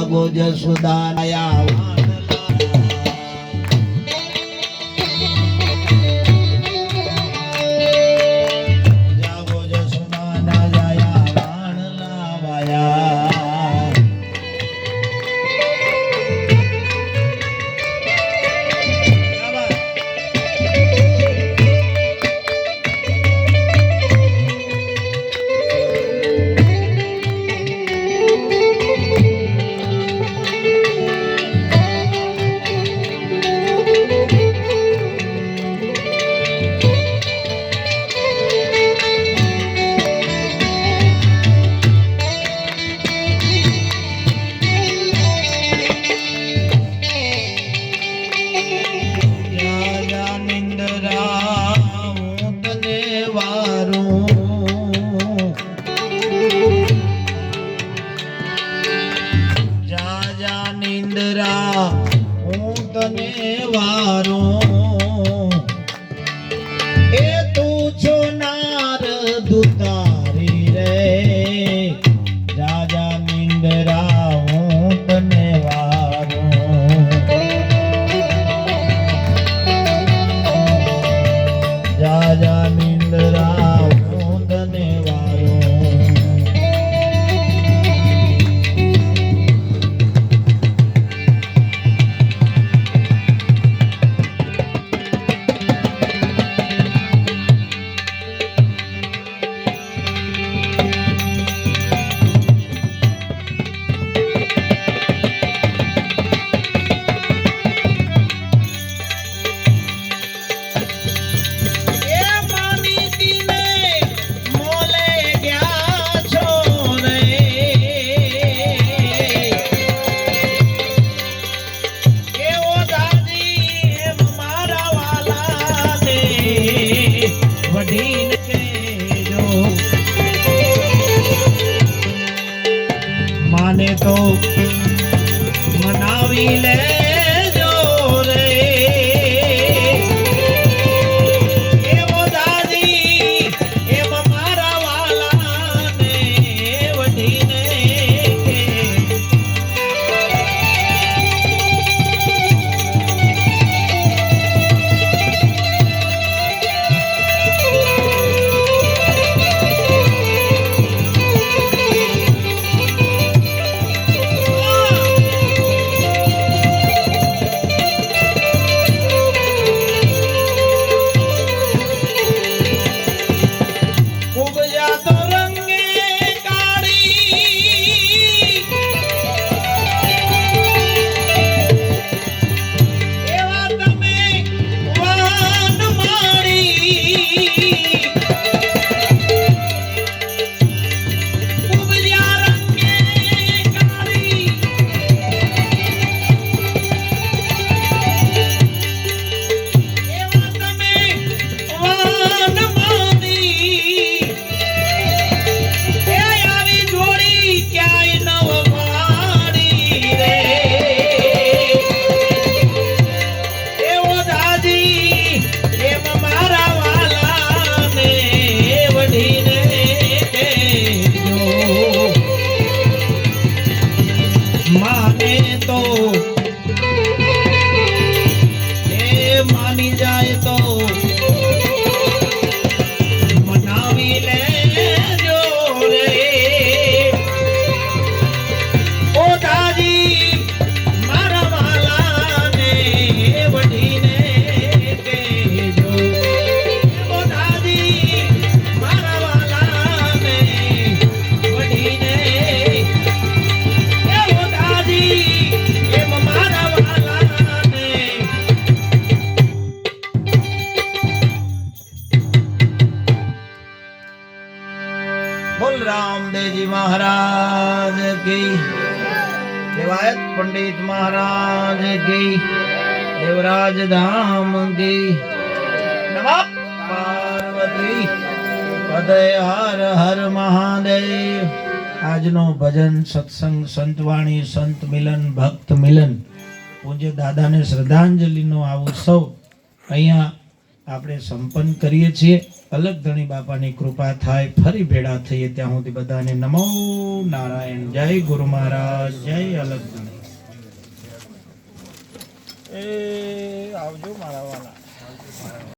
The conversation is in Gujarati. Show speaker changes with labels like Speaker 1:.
Speaker 1: જાગો જસુદાયા तो मनावी ले जो रे ए वो दादी ए मारा वाला ने वडीने रामदेव महाराज की देवायत पंडित महाराज की देवराज धाम की नमः पार्वती पदे हर हर महादेव। આજનો ભજન સત્સંગ સંતવાણી સંત મિલન ભક્ત મિલન પૂજ્ય દાદાને શ્રદ્ધાંજલિનો આ ઉત્સવ અહીંયા આપણે સંપન્ન કરીએ છીએ। અલગ ધણી બાપાની કૃપા થાય ફરી ભેળા થઈએ ત્યાં સુધી બધાને નમો નારાયણ। જય ગુરુ મહારાજ, જય અલગ એ આવજો મારા વાલા.